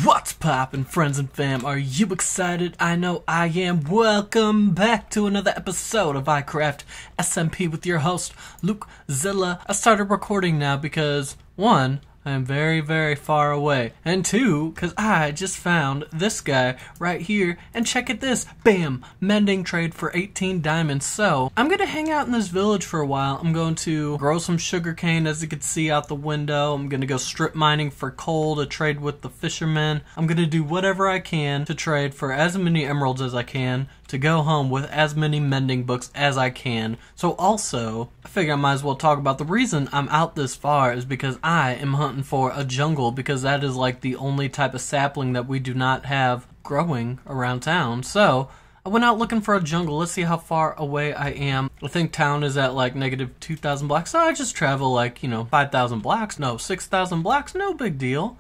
What's poppin', friends and fam? Are you excited? I know I am. Welcome back to another episode of iCraft SMP with your host, Luke Zilla. I started recording now because, one, I am very, very far away. And two, because I just found this guy right here. And check at this. Bam! Mending trade for 18 diamonds. So, I'm going to hang out in this village for a while. I'm going to grow some sugarcane, as you can see out the window. I'm going to go strip mining for coal to trade with the fishermen. I'm going to do whatever I can to trade for as many emeralds as I can, to go home with as many mending books as I can. So also, I figure I might as well talk about the reason I'm out this far is because I am hunting for a jungle, because that is like the only type of sapling that we do not have growing around town. So I went out looking for a jungle. Let's see how far away I am. I think town is at like negative 2,000 blocks. So I just travel like, 5,000 blocks. No, 6,000 blocks. No big deal.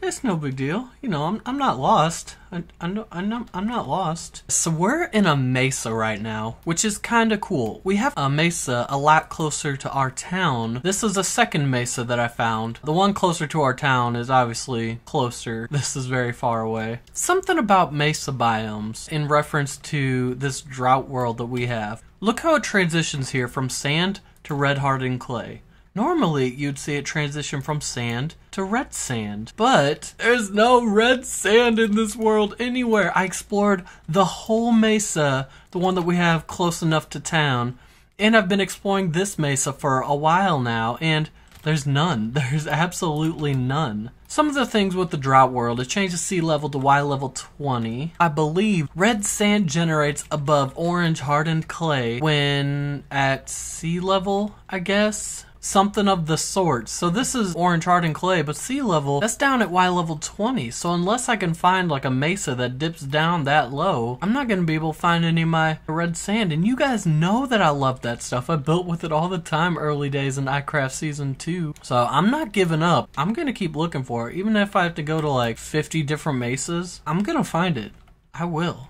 It's no big deal. I'm not lost. I'm not lost. So we're in a mesa right now, which is kind of cool. We have a mesa a lot closer to our town. This is a second mesa that I found. The one closer to our town is obviously closer. This is very far away. Something about mesa biomes in reference to this drought world that we have. Look how it transitions here from sand to red hardened clay. Normally, you'd see it transition from sand to red sand, but there's no red sand in this world anywhere. I explored the whole mesa, the one that we have close enough to town, and I've been exploring this mesa for a while now, and there's none. There's absolutely none. Some of the things with the drought world, it changes sea level to Y level 20. I believe red sand generates above orange hardened clay when at sea level, I guess. Something of the sort. So this is orange hardened clay, but sea level, that's down at Y level 20. So unless I can find like a mesa that dips down that low, I'm not going to be able to find any of my red sand. And you guys know that I love that stuff. I built with it all the time early days in iCraft Season 2. So I'm not giving up. I'm going to keep looking for it. Even if I have to go to like 50 different mesas, I'm going to find it. I will.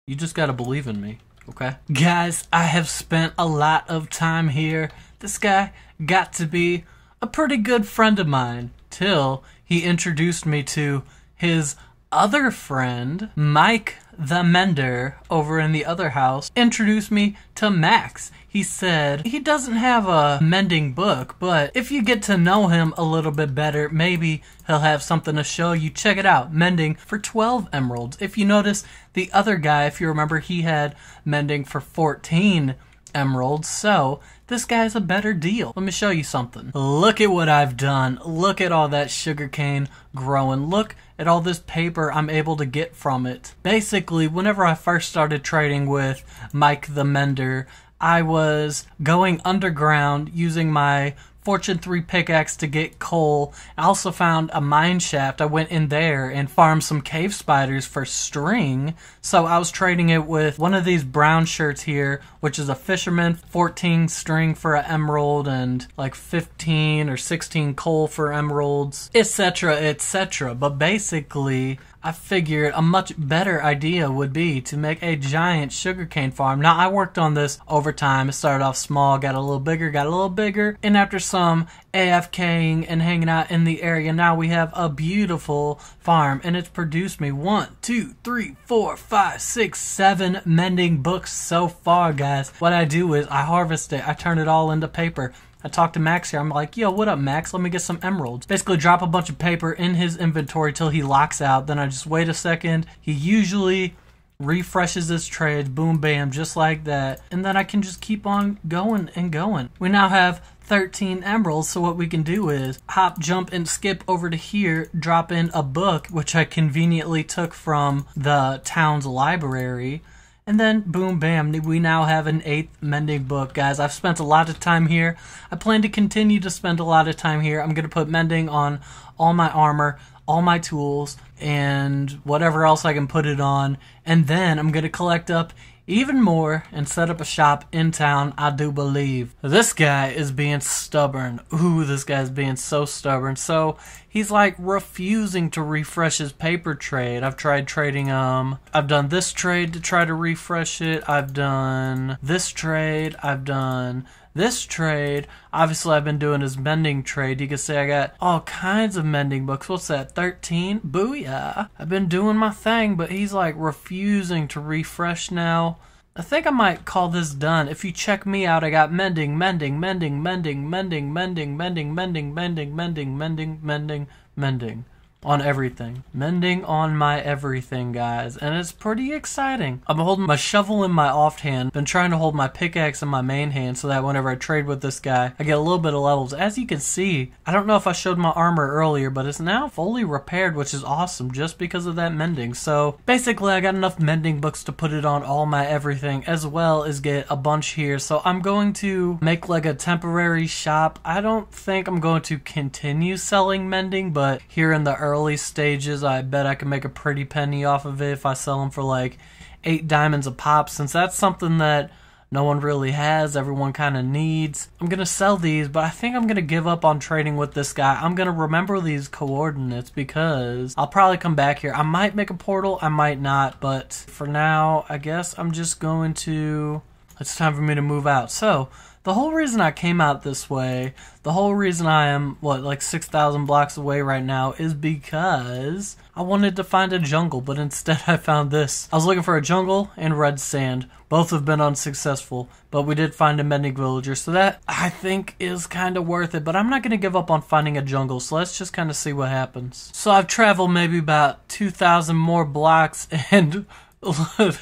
You just got to believe in me. Okay? Guys, I have spent a lot of time here. This guy got to be a pretty good friend of mine till he introduced me to his other friend, Mike the Mender, over in the other house. Introduced me to Max. He said he doesn't have a mending book, but if you get to know him a little bit better, maybe he'll have something to show you. Check it out. Mending for 12 emeralds. If you notice, the other guy, if you remember, he had mending for 14 emeralds, so this guy's a better deal. Let me show you something. Look at what I've done. Look at all that sugarcane growing. Look at all this paper I'm able to get from it. Basically, whenever I first started trading with Mike the Mender, I was going underground using my Fortune 3 pickaxe to get coal. I also found a mine shaft. I went in there and farmed some cave spiders for string. So I was trading it with one of these brown shirts here, which is a fisherman, 14 string for an emerald and like 15 or 16 coal for emeralds, etc., etc. But basically, I figured a much better idea would be to make a giant sugarcane farm. Now, I worked on this over time. It started off small, got a little bigger, and after some AFKing and hanging out in the area, now we have a beautiful farm, and it's produced me 1, 2, 3, 4, 5, 6, 7 mending books so far, guys. What I do is I harvest it, I turn it all into paper. I talked to Max here. I'm like, yo, what up, Max? Let me get some emeralds. Basically, drop a bunch of paper in his inventory till he locks out. Then I just wait a second. He usually refreshes his trades. Boom, bam, just like that. And then I can just keep on going and going. We now have 13 emeralds, so what we can do is hop, jump, and skip over to here, drop in a book, which I conveniently took from the town's library. And then, boom, bam, we now have an 8th mending book, guys. I've spent a lot of time here. I plan to continue to spend a lot of time here. I'm going to put mending on all my armor, all my tools, and whatever else I can put it on. And then I'm going to collect up even more and set up a shop in town, I do believe. This guy is being stubborn. Ooh, this guy's being so stubborn. So he's like refusing to refresh his paper trade. I've tried trading I've done this trade to try to refresh it. I've done this trade. I've done this trade. Obviously, I've been doing his mending trade. You can say I got all kinds of mending books. What's that, 13? Booyah. I've been doing my thing, but he's like refusing to refresh now. I think I might call this done. If you check me out, I got mending, mending, mending, mending, mending, mending, mending, mending, mending, mending, mending, mending, mending. On everything. Mending on my everything, guys. And it's pretty exciting. I'm holding my shovel in my offhand. Been trying to hold my pickaxe in my main hand so that whenever I trade with this guy, I get a little bit of levels. As you can see, I don't know if I showed my armor earlier, but it's now fully repaired, which is awesome just because of that mending. So basically, I got enough mending books to put it on all my everything, as well as get a bunch here. So I'm going to make like a temporary shop. I don't think I'm going to continue selling mending, but here in the early stages, I bet I can make a pretty penny off of it if I sell them for like 8 diamonds a pop, since that's something that no one really has, everyone kind of needs. I'm gonna sell these, but I think I'm gonna give up on trading with this guy. I'm gonna remember these coordinates because I'll probably come back here. I might make a portal, I might not, but for now, I guess I'm just going to... It's time for me to move out. So, the whole reason I came out this way, the whole reason I am, like 6,000 blocks away right now is because I wanted to find a jungle, but instead I found this. I was looking for a jungle and red sand. Both have been unsuccessful, but we did find a mending villager, so that I think is kind of worth it, but I'm not going to give up on finding a jungle, so let's just kind of see what happens. So I've traveled maybe about 2,000 more blocks and...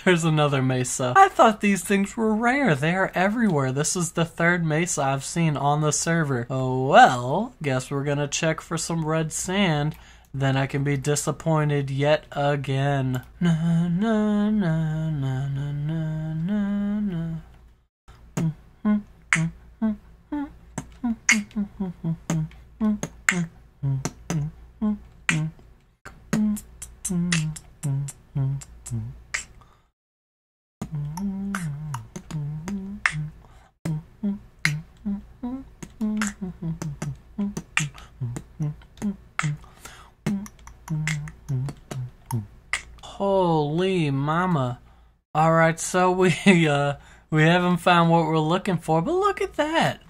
There's another mesa. I thought these things were rare. They are everywhere. This is the 3rd mesa I've seen on the server. Oh well, guess we're gonna check for some red sand. Then I can be disappointed yet again. Na, na, na, na, na, na, na. Holy mama. Alright, so we haven't found what we're looking for, but look at that.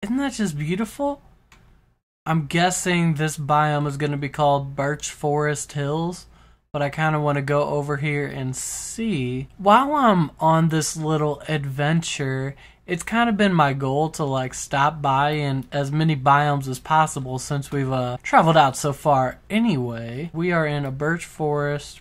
Isn't that just beautiful? I'm guessing this biome is going to be called Birch Forest Hills, but I kind of want to go over here and see. While I'm on this little adventure, it's kind of been my goal to like stop by in as many biomes as possible since we've traveled out so far. Anyway, we are in a Birch Forest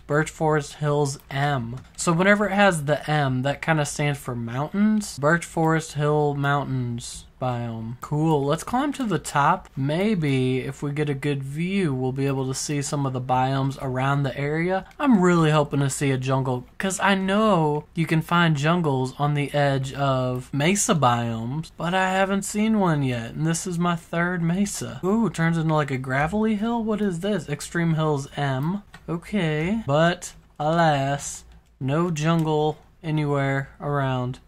Hills M. So whenever it has the M, that kind of stands for mountains. Birch Forest Hill Mountains biome. Cool. Let's climb to the top. Maybe if we get a good view, we'll be able to see some of the biomes around the area. I'm really hoping to see a jungle because I know you can find jungles on the edge of mesa biomes, but I haven't seen one yet, and this is my 3rd mesa. Ooh, it turns into like a gravelly hill? What is this? Extreme Hills M. Okay, but alas, no jungle anywhere around.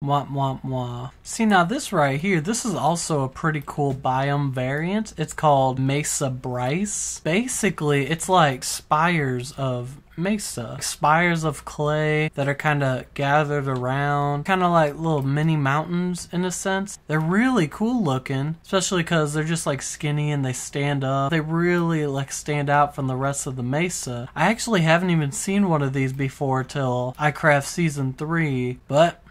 Womp womp womp. See, now this right here, this is also a pretty cool biome variant. It's called Mesa Bryce. Basically, it's like spires of mesa. Spires of clay that are kind of gathered around. Kind of like little mini mountains in a sense. They're really cool looking, especially because they're just like skinny and they stand up. They really like stand out from the rest of the mesa. I actually haven't even seen one of these before till iCraft Season 3, but...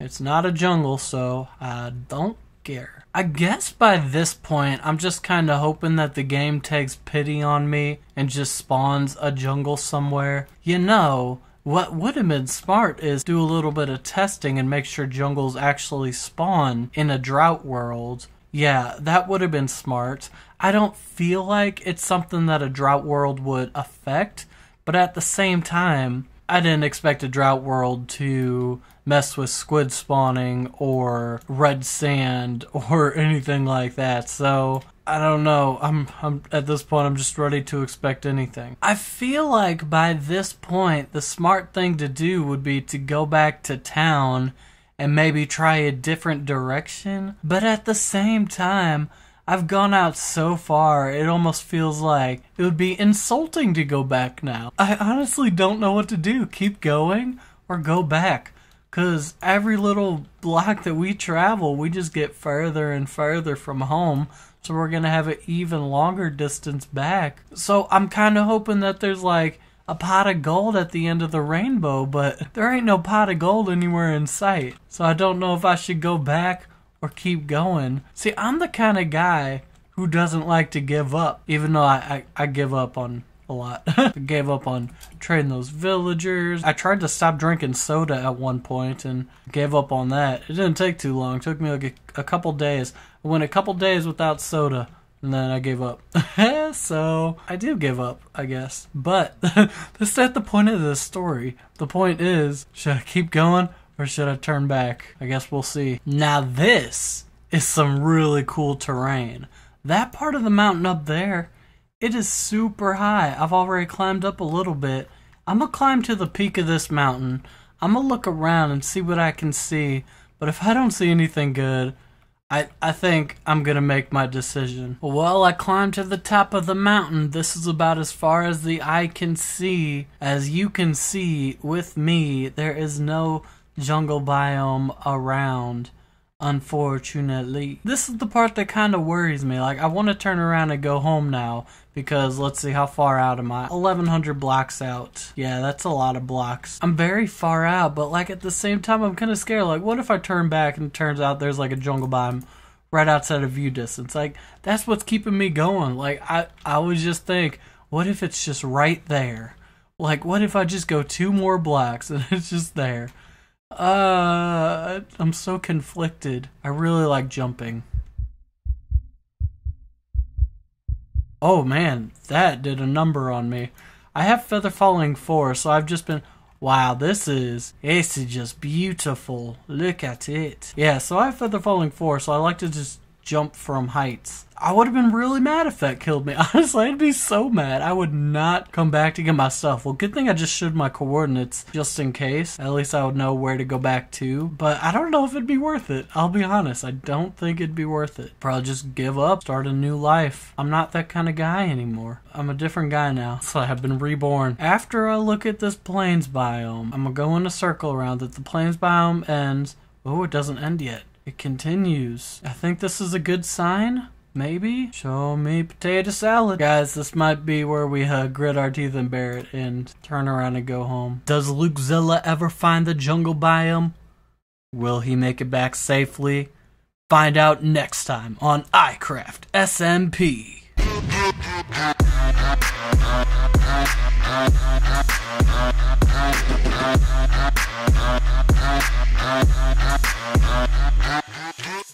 it's not a jungle, so I don't care. I guess by this point, I'm just kind of hoping that the game takes pity on me and just spawns a jungle somewhere. You know, what would have been smart is do a little bit of testing and make sure jungles actually spawn in a drought world. Yeah, that would have been smart. I don't feel like it's something that a drought world would affect, but at the same time, I didn't expect a drought world to mess with squid spawning or red sand or anything like that. So I don't know. I'm at this point I'm just ready to expect anything. I feel like by this point the smart thing to do would be to go back to town and maybe try a different direction. But at the same time, I've gone out so far, it almost feels like it would be insulting to go back now. I honestly don't know what to do. Keep going or go back. Because every little block that we travel, we just get further and further from home. So we're going to have an even longer distance back. So I'm kind of hoping that there's like a pot of gold at the end of the rainbow. But there ain't no pot of gold anywhere in sight. So I don't know if I should go back or keep going. See, I'm the kind of guy who doesn't like to give up, even though I give up on a lot. I gave up on trading those villagers. I tried to stop drinking soda at one point and gave up on that. It didn't take too long. It took me like a couple days. I went a couple days without soda and then I gave up. So I do give up, I guess. But that's not the point of this story. The point is, should I keep going or should I turn back? I guess we'll see. Now this is some really cool terrain. That part of the mountain up there, it is super high. I've already climbed up a little bit. I'm going to climb to the peak of this mountain. I'm going to look around and see what I can see. But if I don't see anything good, I think I'm going to make my decision. Well, I climbed to the top of the mountain. This is about as far as the eye can see. As you can see with me, there is no jungle biome around, unfortunately. This is the part that kind of worries me. Like, I want to turn around and go home now because let's see, how far out am I? 1,100 blocks out. Yeah, that's a lot of blocks. I'm very far out, but like at the same time I'm kind of scared. Like, what if I turn back and it turns out there's like a jungle biome right outside of view distance? Like, that's what's keeping me going. Like, I always just think, what if it's just right there? Like, what if I just go 2 more blocks and it's just there? I'm so conflicted. I really like jumping. Oh man, that did a number on me. I have feather falling 4, so I've just been... Wow, this is just beautiful. Look at it. Yeah, so I have feather falling 4, so I like to just jump from heights. I would have been really mad if that killed me. Honestly, I'd be so mad. I would not come back to get my stuff. Well, good thing I just showed my coordinates just in case. At least I would know where to go back to. But I don't know if it'd be worth it. I'll be honest. I don't think it'd be worth it. Probably just give up, start a new life. I'm not that kind of guy anymore. I'm a different guy now. So I have been reborn. After I look at this plains biome, I'm gonna go in a circle around it. The plains biome ends. Oh, it doesn't end yet. It continues. I think this is a good sign. Maybe? Show me potato salad. Guys, this might be where we grit our teeth and bear it and turn around and go home. Does Lukezilla ever find the jungle biome? Will he make it back safely? Find out next time on iCraft SMP.